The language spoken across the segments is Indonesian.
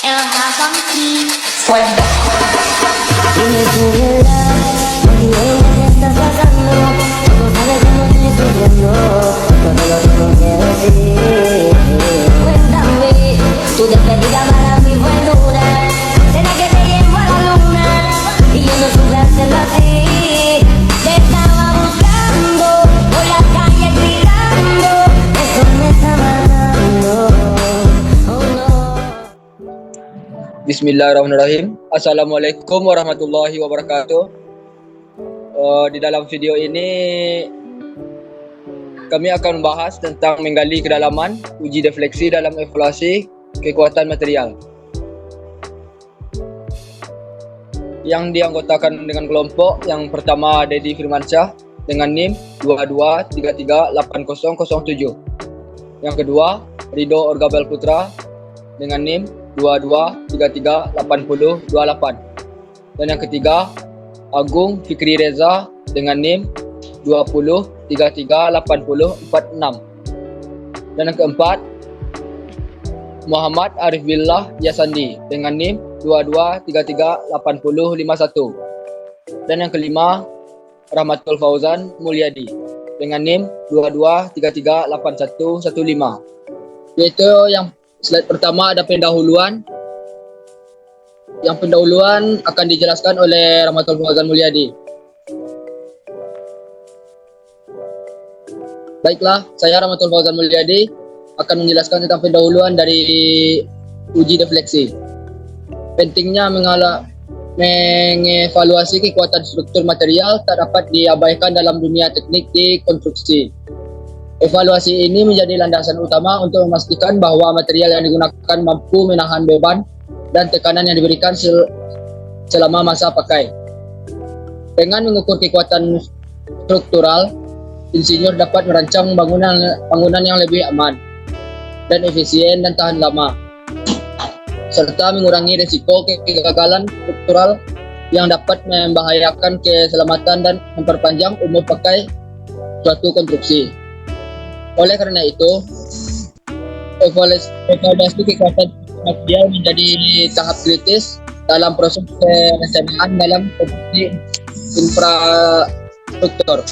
Elsa Funky. Dime tu verdad, porque ella te está sacando. Tú sabes cómo estoy sufriendo, todo lo tengo que decir. Cuéntame, tu despedida para mí fue dura. Será que te llevo a la luna y yo no supe hacerlo así. Te estaba buscando por la calle gritando, eso me está matando. Oh no. Bismillahirrahmanirrahim. Assalamualaikum warahmatullahi wabarakatuh. Di dalam video ini kami akan membahas tentang menggali kedalaman uji defleksi dalam evaluasi kekuatan material yang dianggotakan dengan kelompok. Yang pertama Dedi Firmansyah dengan NIM 22338007. Yang kedua Rido Orgabel Putra dengan NIM 22338028. Dan yang ketiga Agung Fikri Reza dengan NIM 20338046. Dan yang keempat Muhammad Arif Billah Yasandi dengan NIM 22338051. Dan yang kelima Rahmatul Fauzan Mulyadi dengan NIM 22338115. Yaitu yang slide pertama ada pendahuluan. Yang pendahuluan akan dijelaskan oleh Rahmatul Fauzan Mulyadi. Baiklah, saya Rahmatul Fauzan Mulyadi akan menjelaskan tentang pendahuluan dari uji defleksi. Pentingnya mengevaluasi kekuatan struktur material tak dapat diabaikan dalam dunia teknik di konstruksi. Evaluasi ini menjadi landasan utama untuk memastikan bahwa material yang digunakan mampu menahan beban dan tekanan yang diberikan selama masa pakai. Dengan mengukur kekuatan struktural, insinyur dapat merancang bangunan yang lebih aman dan efisien dan tahan lama, serta mengurangi risiko kegagalan struktural yang dapat membahayakan keselamatan dan memperpanjang umur pakai suatu konstruksi. Oleh karena itu, evaluasi kekuatan material menjadi tahap kritis dalam proses perencanaan dalam konstruksi infrastruktur.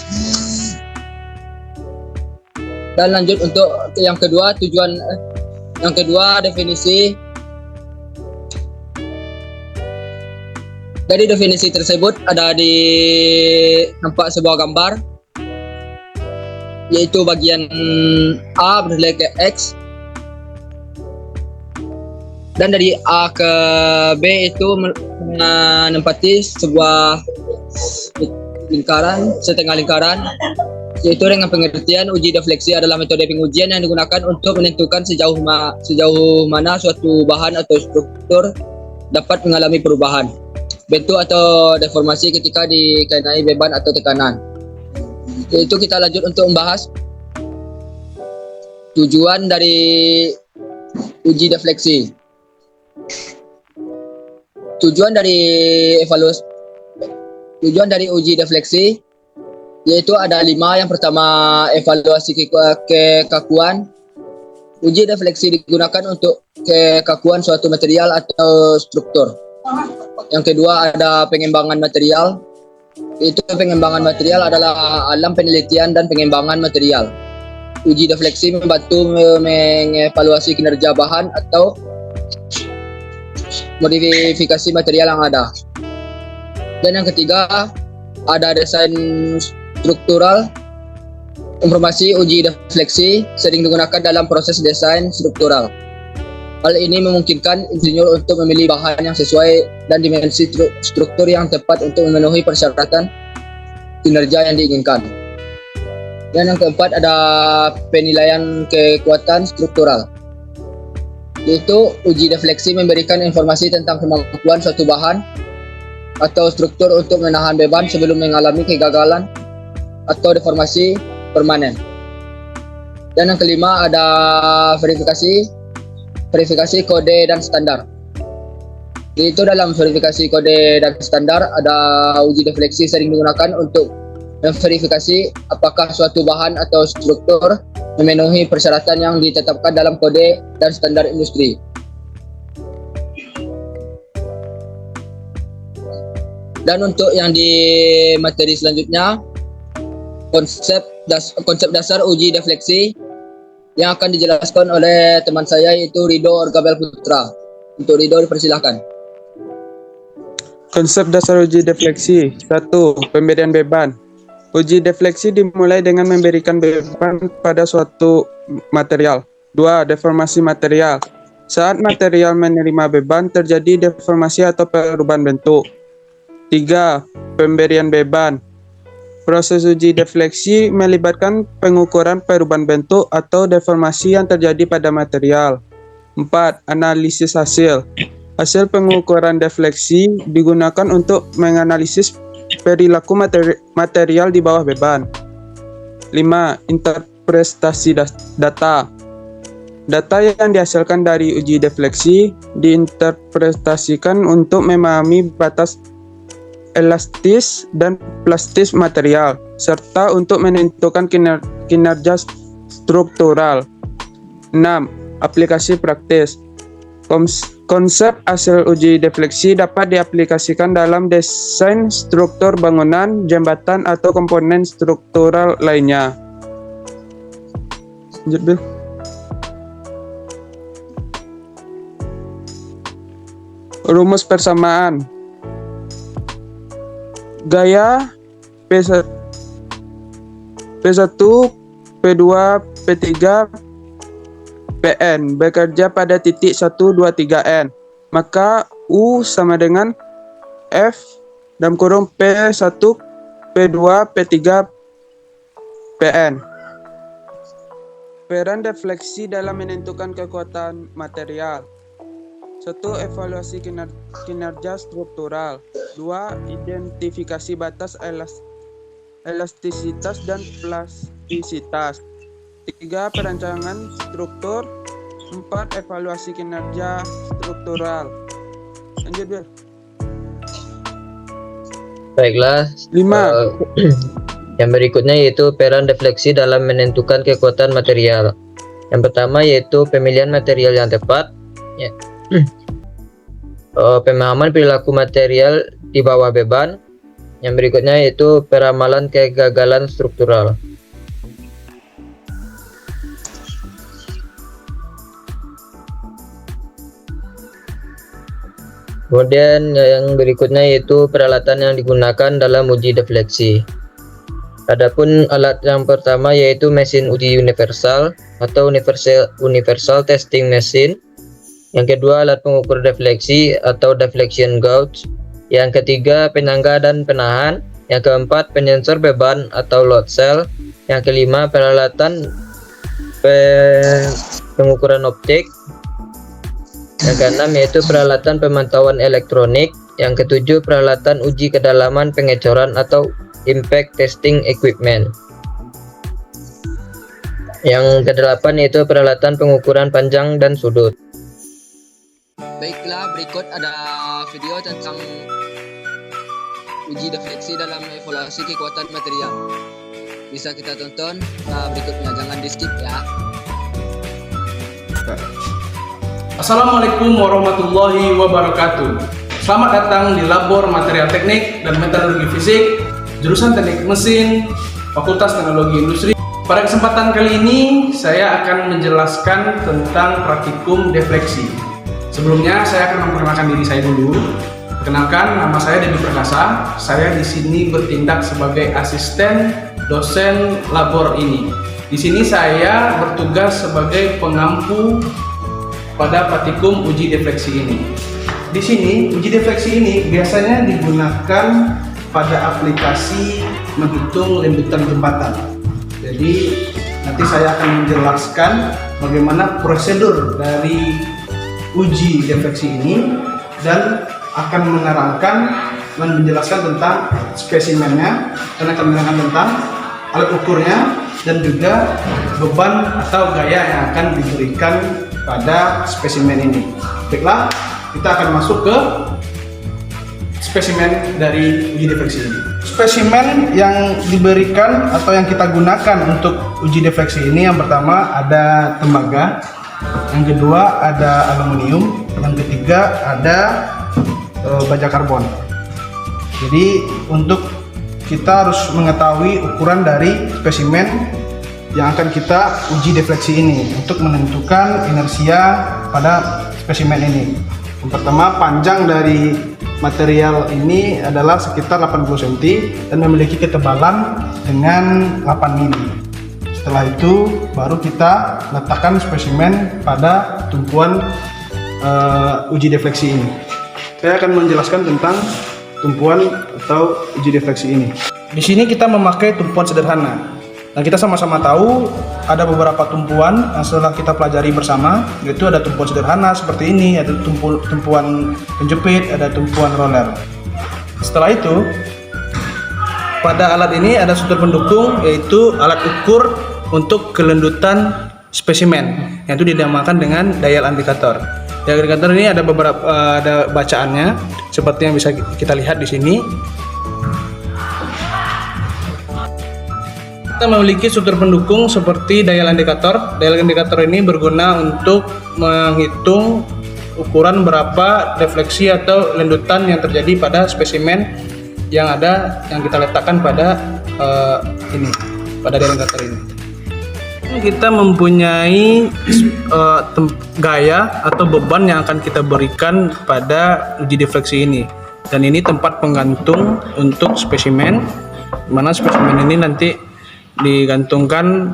Dan lanjut untuk yang kedua, definisi. Dari definisi tersebut ada nampak sebuah gambar, yaitu bagian A berdasarkan ke X, dan dari A ke B itu menempati sebuah lingkaran, setengah lingkaran, yaitu dengan pengertian uji defleksi adalah metode pengujian yang digunakan untuk menentukan sejauh mana suatu bahan atau struktur dapat mengalami perubahan bentuk atau deformasi ketika dikenai beban atau tekanan. Yaitu kita lanjut untuk membahas tujuan dari uji defleksi. Tujuan dari uji defleksi yaitu ada 5. Yang pertama, evaluasi kekakuan. Uji defleksi digunakan untuk kekakuan suatu material atau struktur. Yang kedua ada pengembangan material. Itu pengembangan material adalah alam penelitian dan pengembangan material. Uji defleksi membantu mengevaluasi kinerja bahan atau modifikasi material yang ada. Dan yang ketiga ada desain struktural. Informasi uji defleksi sering digunakan dalam proses desain struktural. Hal ini memungkinkan insinyur untuk memilih bahan yang sesuai dan dimensi struktur yang tepat untuk memenuhi persyaratan kinerja yang diinginkan. Dan yang keempat ada penilaian kekuatan struktural. Yaitu uji defleksi memberikan informasi tentang kemampuan suatu bahan atau struktur untuk menahan beban sebelum mengalami kegagalan atau deformasi permanen. Dan yang kelima ada verifikasi kode dan standar. Yaitu dalam verifikasi kode dan standar ada uji defleksi sering digunakan untuk memverifikasi apakah suatu bahan atau struktur memenuhi persyaratan yang ditetapkan dalam kode dan standar industri. Dan untuk yang di materi selanjutnya, konsep dasar uji defleksi yang akan dijelaskan oleh teman saya, yaitu Ridho Orgabel Putra. Untuk Ridho, dipersilahkan. Konsep dasar uji defleksi. 1. Pemberian beban. Uji defleksi dimulai dengan memberikan beban pada suatu material. 2. Deformasi material. Saat material menerima beban, terjadi deformasi atau perubahan bentuk. 3. Pemberian beban. Proses uji defleksi melibatkan pengukuran perubahan bentuk atau deformasi yang terjadi pada material. 4. Analisis hasil. Hasil pengukuran defleksi digunakan untuk menganalisis perilaku material di bawah beban. 5. Interpretasi data. Data yang dihasilkan dari uji defleksi diinterpretasikan untuk memahami batas elastis dan plastis material, serta untuk menentukan kinerja struktural. 6. Aplikasi praktis. Konsep hasil uji defleksi dapat diaplikasikan dalam desain struktur bangunan, jembatan, atau komponen struktural lainnya. Lanjut, Bill. Rumus persamaan. Gaya P1, P2, P3, Pn bekerja pada titik 1, 2, 3, N. Maka U sama dengan F dalam kurung P1, P2, P3, Pn. Peran defleksi dalam menentukan kekuatan material. 1. Evaluasi kinerja struktural. 2. Identifikasi batas elastisitas dan plastisitas. 3. Perancangan struktur. 4. Evaluasi kinerja struktural. Lanjut, Bill. Baiklah. 5. Yang berikutnya yaitu peran defleksi dalam menentukan kekuatan material. Yang pertama yaitu pemilihan material yang tepat. Ya. Pemahaman perilaku material di bawah beban. Yang berikutnya yaitu peramalan kegagalan struktural. Kemudian yang berikutnya yaitu peralatan yang digunakan dalam uji defleksi. Adapun alat yang pertama yaitu mesin uji universal atau universal testing machine. Yang kedua alat pengukur defleksi atau deflection gauge. Yang ketiga penyangga dan penahan. Yang keempat penyensor beban atau load cell. Yang kelima peralatan pengukuran optik. Yang keenam yaitu peralatan pemantauan elektronik. Yang ketujuh peralatan uji kedalaman pengecoran atau impact testing equipment. Yang kedelapan yaitu peralatan pengukuran panjang dan sudut. Baiklah, berikut ada video tentang uji defleksi dalam evaluasi kekuatan material. Bisa kita tonton berikutnya, jangan di skip ya. Assalamualaikum warahmatullahi wabarakatuh. Selamat datang di Labor Material Teknik dan Metalurgi Fisik, jurusan Teknik Mesin, Fakultas Teknologi Industri. Pada kesempatan kali ini, saya akan menjelaskan tentang praktikum defleksi. Sebelumnya, saya akan memperkenalkan diri saya dulu. Perkenalkan, nama saya Dedi Perkasa. Saya di sini bertindak sebagai asisten dosen labor ini. Di sini saya bertugas sebagai pengampu pada praktikum uji defleksi ini. Di sini, uji defleksi ini biasanya digunakan pada aplikasi menghitung lembutan jembatan. Jadi, nanti saya akan menjelaskan bagaimana prosedur dari uji defleksi ini dan akan menerangkan dan menjelaskan tentang spesimennya, dan akan menerangkan tentang alat ukurnya dan juga beban atau gaya yang akan diberikan pada spesimen ini. Baiklah, kita akan masuk ke spesimen dari uji defleksi ini. Spesimen yang diberikan atau yang kita gunakan untuk uji defleksi ini, yang pertama ada tembaga, yang kedua ada aluminium, yang ketiga ada baja karbon. Jadi untuk kita harus mengetahui ukuran dari spesimen yang akan kita uji defleksi ini untuk menentukan inersia pada spesimen ini. Yang pertama, panjang dari material ini adalah sekitar 80 cm dan memiliki ketebalan dengan 8 mili. Setelah itu baru kita letakkan spesimen pada tumpuan uji defleksi ini. Saya akan menjelaskan tentang tumpuan atau uji defleksi ini. Di sini kita memakai tumpuan sederhana. Dan kita sama-sama tahu ada beberapa tumpuan yang setelah kita pelajari bersama, yaitu ada tumpuan sederhana seperti ini, ada tumpuan penjepit, ada tumpuan roller. Setelah itu, pada alat ini ada struktur pendukung, yaitu alat ukur untuk kelendutan spesimen, yang itu dinamakan dengan dial indikator. Dial indikator ini ada beberapa ada bacaannya, seperti yang bisa kita lihat di sini. Kita memiliki struktur pendukung seperti dial indikator. Dial indikator ini berguna untuk menghitung ukuran berapa defleksi atau lendutan yang terjadi pada spesimen yang kita letakkan pada pada dial indikator ini. Kita mempunyai gaya atau beban yang akan kita berikan pada uji defleksi ini, dan ini tempat penggantung untuk spesimen, mana spesimen ini nanti digantungkan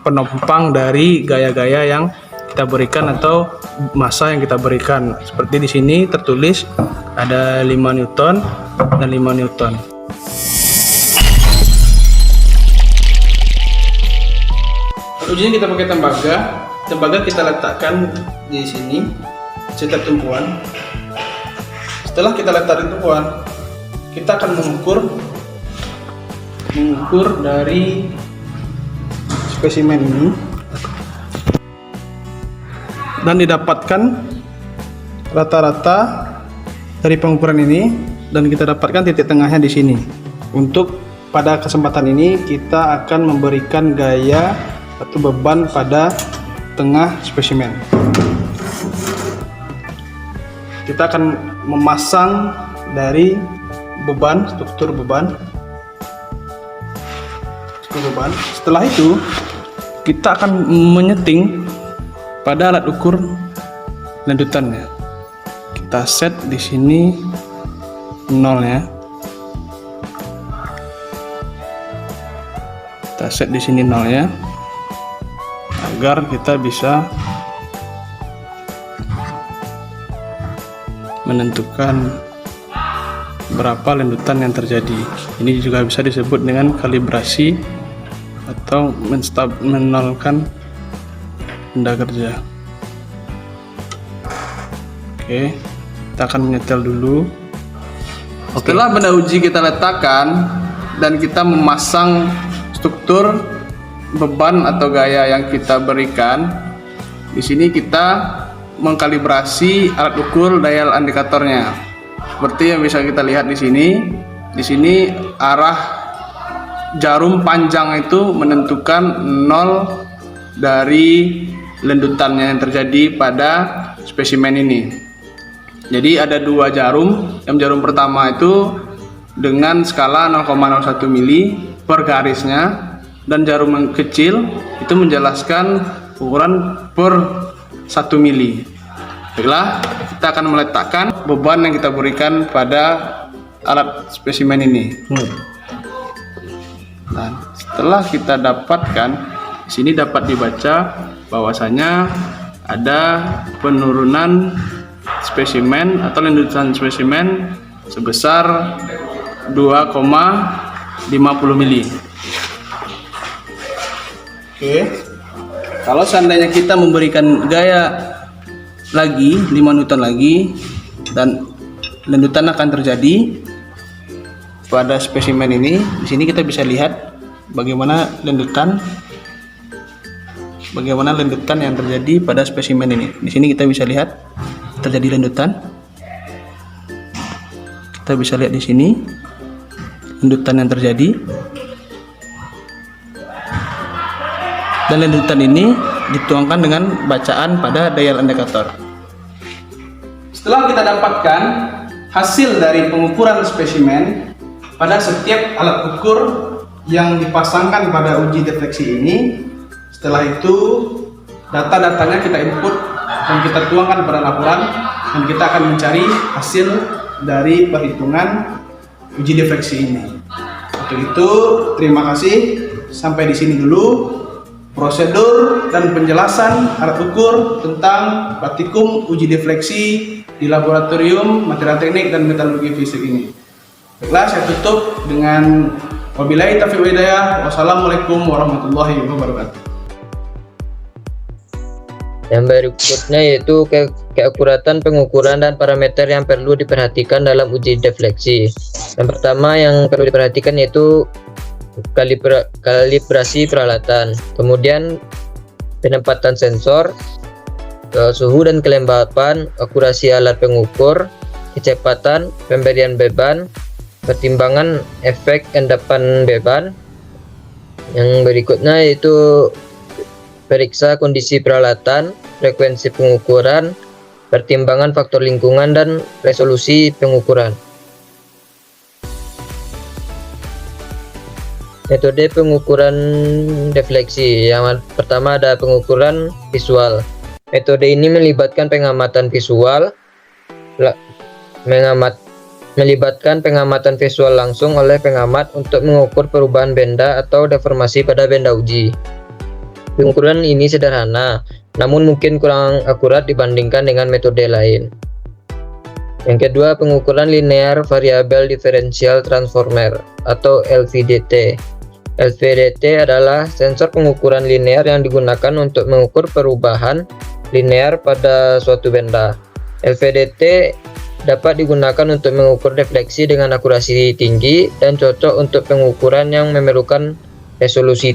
penopang dari gaya-gaya yang kita berikan atau massa yang kita berikan. Seperti di sini tertulis ada 5 Newton dan 5 Newton. Ujinya kita pakai tembaga. Tembaga kita letakkan di sini setiap tumpuan. Setelah kita letakkan tumpuan, kita akan mengukur dari spesimen ini dan didapatkan rata-rata dari pengukuran ini, dan kita dapatkan titik tengahnya di sini. Untuk pada kesempatan ini kita akan memberikan gaya atau beban pada tengah spesimen. Kita akan memasang dari beban, struktur beban. Setelah itu kita akan menyeting pada alat ukur lendutannya. Kita set di sini 0 ya. Kita set di sini 0 ya, agar kita bisa menentukan berapa lendutan yang terjadi. Ini juga bisa disebut dengan kalibrasi atau menolkan benda kerja. Oke, kita akan menyetel dulu. Setelah benda uji kita letakkan dan kita memasang struktur beban atau gaya yang kita berikan, di sini kita mengkalibrasi alat ukur dial indikatornya. Seperti yang bisa kita lihat di sini. Di sini arah jarum panjang itu menentukan 0 dari lendutannya yang terjadi pada spesimen ini. Jadi ada 2 jarum. Yang jarum pertama itu dengan skala 0,01 mili per garisnya, dan jarum yang kecil itu menjelaskan ukuran per 1 mili. Baiklah, kita akan meletakkan beban yang kita berikan pada alat spesimen ini. Dan setelah kita dapatkan, di sini dapat dibaca bahwasanya ada penurunan spesimen atau lendutan spesimen sebesar 2,50 mili. Oke. Kalau seandainya kita memberikan gaya lagi 5 Newton lagi, dan lendutan akan terjadi pada spesimen ini. Di sini kita bisa lihat bagaimana lendutan yang terjadi pada spesimen ini. Di sini kita bisa lihat terjadi lendutan. Kita bisa lihat di sini lendutan yang terjadi. Dan lendutan ini dituangkan dengan bacaan pada dial indikator. Setelah kita dapatkan hasil dari pengukuran spesimen, pada setiap alat ukur yang dipasangkan pada uji defleksi ini. Setelah itu data-datanya kita input dan kita tuangkan pada laporan, dan kita akan mencari hasil dari perhitungan uji defleksi ini. Untuk itu, terima kasih. Sampai di sini dulu prosedur dan penjelasan alat ukur tentang praktikum uji defleksi di Laboratorium Material Teknik dan Metalurgi Fisik ini. Baiklah, saya tutup dengan wabillahi taufiq wal hidayah. Wassalamualaikum warahmatullahi wabarakatuh. Yang berikutnya yaitu keakuratan pengukuran dan parameter yang perlu diperhatikan dalam uji defleksi. Yang pertama yang perlu diperhatikan yaitu kalibrasi peralatan, kemudian penempatan sensor, suhu dan kelembapan, akurasi alat pengukur, kecepatan, pemberian beban, pertimbangan efek endapan beban. Yang berikutnya yaitu periksa kondisi peralatan, frekuensi pengukuran, pertimbangan faktor lingkungan, dan resolusi pengukuran. Metode pengukuran defleksi. Yang pertama ada pengukuran visual. Metode ini melibatkan pengamatan visual, melibatkan pengamatan visual langsung oleh pengamat untuk mengukur perubahan benda atau deformasi pada benda uji. Pengukuran ini sederhana, namun mungkin kurang akurat dibandingkan dengan metode lain. Yang kedua, pengukuran linear variable differential transformer atau LVDT. LVDT adalah sensor pengukuran linear yang digunakan untuk mengukur perubahan linear pada suatu benda. LVDT dapat digunakan untuk mengukur defleksi dengan akurasi tinggi dan cocok untuk pengukuran yang memerlukan resolusi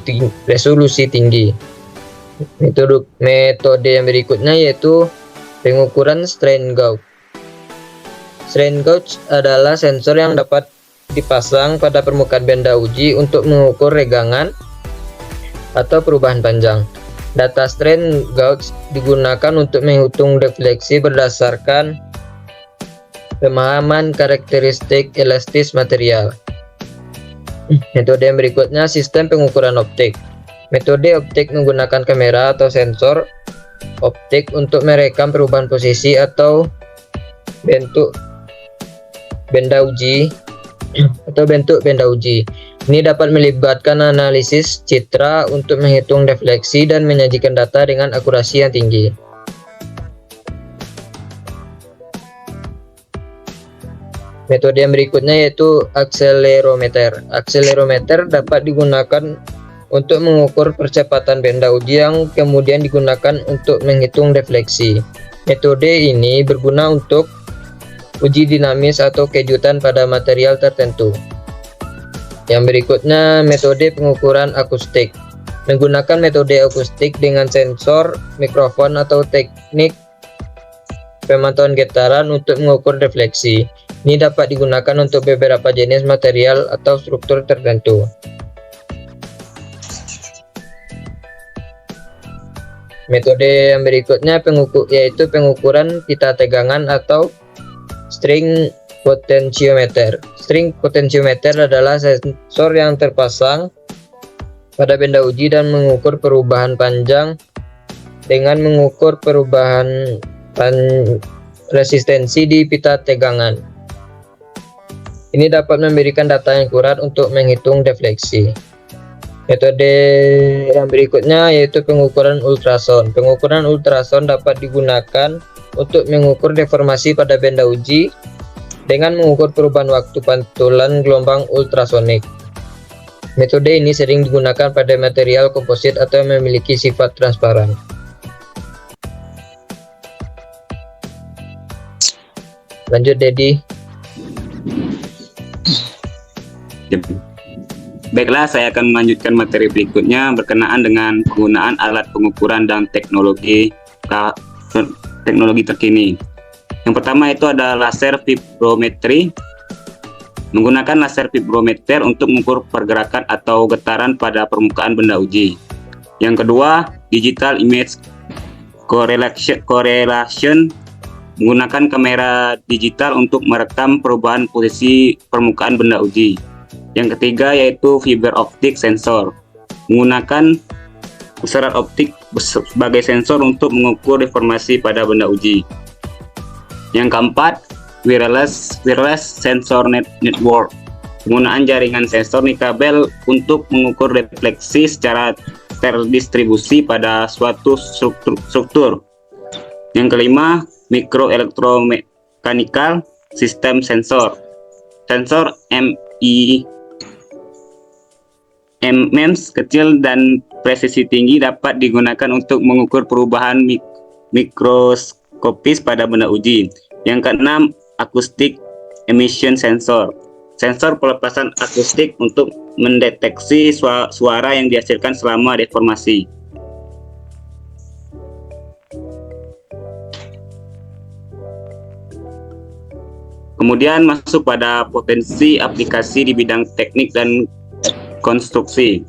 tinggi. Metode yang berikutnya yaitu pengukuran strain gauge. Strain gauge adalah sensor yang dapat dipasang pada permukaan benda uji untuk mengukur regangan atau perubahan panjang. Data strain gauge digunakan untuk menghitung defleksi berdasarkan pemahaman karakteristik elastis material. Metode yang berikutnya sistem pengukuran optik. Metode optik menggunakan kamera atau sensor optik untuk merekam perubahan posisi atau bentuk benda uji Ini dapat melibatkan analisis citra untuk menghitung defleksi dan menyajikan data dengan akurasi yang tinggi. Metode yang berikutnya yaitu akselerometer. Akselerometer dapat digunakan untuk mengukur percepatan benda uji yang kemudian digunakan untuk menghitung defleksi. Metode ini berguna untuk uji dinamis atau kejutan pada material tertentu. Yang berikutnya metode pengukuran akustik. Menggunakan metode akustik dengan sensor, mikrofon atau teknik pemantauan getaran untuk mengukur defleksi. Ini dapat digunakan untuk beberapa jenis material atau struktur tertentu. Metode yang berikutnya yaitu pengukuran pita tegangan atau string potentiometer. String potentiometer adalah sensor yang terpasang pada benda uji dan mengukur perubahan panjang dengan mengukur perubahan resistensi di pita tegangan. Ini dapat memberikan data yang akurat untuk menghitung defleksi. Metode yang berikutnya yaitu pengukuran ultrason. Pengukuran ultrason dapat digunakan untuk mengukur deformasi pada benda uji dengan mengukur perubahan waktu pantulan gelombang ultrasonik. Metode ini sering digunakan pada material komposit atau yang memiliki sifat transparan. Lanjut, Dedi. Baiklah, saya akan melanjutkan materi berikutnya berkenaan dengan penggunaan alat pengukuran dan teknologi terkini. Yang pertama itu ada laser vibrometri. Menggunakan laser vibrometer untuk mengukur pergerakan atau getaran pada permukaan benda uji. Yang kedua, digital image correlation. Menggunakan kamera digital untuk merekam perubahan posisi permukaan benda uji. Yang ketiga yaitu fiber optic sensor, menggunakan pusaran optik sebagai sensor untuk mengukur deformasi pada benda uji. Yang keempat, wireless sensor network, penggunaan jaringan sensor nirkabel untuk mengukur refleksi secara terdistribusi pada suatu struktur. Yang kelima, microelectromechanical system sensor MEMS kecil dan presisi tinggi dapat digunakan untuk mengukur perubahan mikroskopis pada benda uji. Yang keenam, acoustic emission sensor pelepasan akustik untuk mendeteksi suara yang dihasilkan selama deformasi. Kemudian masuk pada potensi aplikasi di bidang teknik dan konstruksi.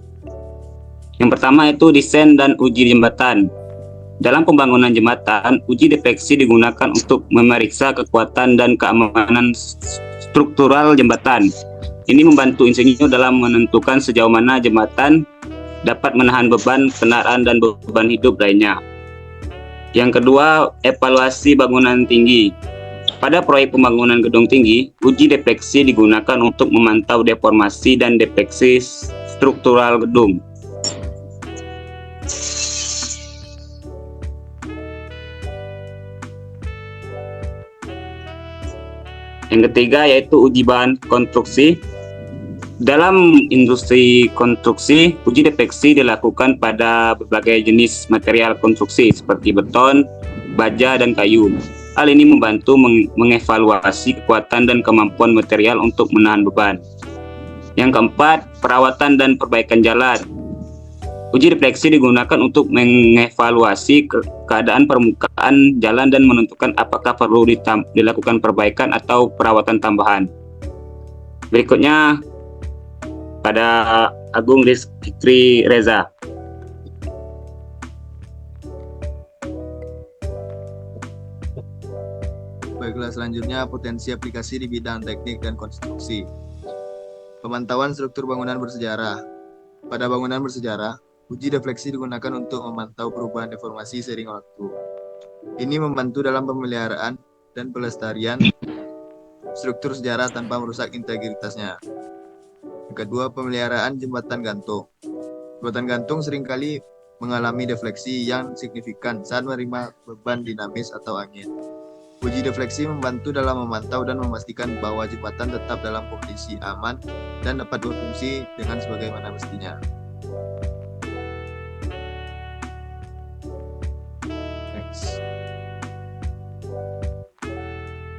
Yang pertama itu desain dan uji jembatan. Dalam pembangunan jembatan, uji defleksi digunakan untuk memeriksa kekuatan dan keamanan struktural jembatan. Ini membantu insinyur dalam menentukan sejauh mana jembatan dapat menahan beban kendaraan dan beban hidup lainnya. Yang kedua, evaluasi bangunan tinggi. Pada proyek pembangunan gedung tinggi, uji defleksi digunakan untuk memantau deformasi dan defleksi struktural gedung. Yang ketiga yaitu uji bahan konstruksi. Dalam industri konstruksi, uji defleksi dilakukan pada berbagai jenis material konstruksi seperti beton, baja, dan kayu. Hal ini membantu mengevaluasi kekuatan dan kemampuan material untuk menahan beban. Yang keempat, perawatan dan perbaikan jalan. Uji defleksi digunakan untuk mengevaluasi keadaan permukaan jalan dan menentukan apakah perlu dilakukan perbaikan atau perawatan tambahan. Berikutnya, pada Agung Rizky Reza. Baiklah, selanjutnya potensi aplikasi di bidang teknik dan konstruksi. Pemantauan struktur bangunan bersejarah. Pada bangunan bersejarah, uji defleksi digunakan untuk memantau perubahan deformasi seiring waktu. Ini membantu dalam pemeliharaan dan pelestarian struktur sejarah tanpa merusak integritasnya. Yang kedua, pemeliharaan jembatan gantung. Jembatan gantung seringkali mengalami defleksi yang signifikan saat menerima beban dinamis atau angin. Uji defleksi membantu dalam memantau dan memastikan bahwa jembatan tetap dalam kondisi aman dan dapat berfungsi dengan sebagaimana mestinya. Next.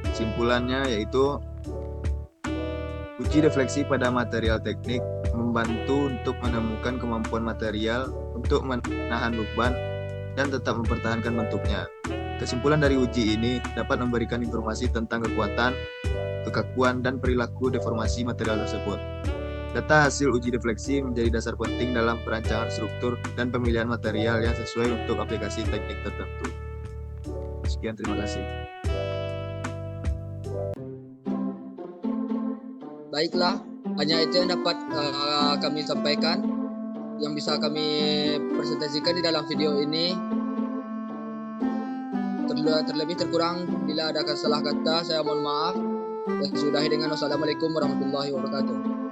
Kesimpulannya yaitu uji defleksi pada material teknik membantu untuk menemukan kemampuan material untuk menahan beban dan tetap mempertahankan bentuknya. Kesimpulan dari uji ini dapat memberikan informasi tentang kekuatan, kekakuan, dan perilaku deformasi material tersebut. Data hasil uji defleksi menjadi dasar penting dalam perancangan struktur dan pemilihan material yang sesuai untuk aplikasi teknik tertentu. Sekian, terima kasih. Baiklah, hanya itu yang dapat kami sampaikan, yang bisa kami presentasikan di dalam video ini. Terlebih terkurang bila ada salah kata, saya mohon maaf. Dan sudahi dengan wassalamualaikum warahmatullahi wabarakatuh.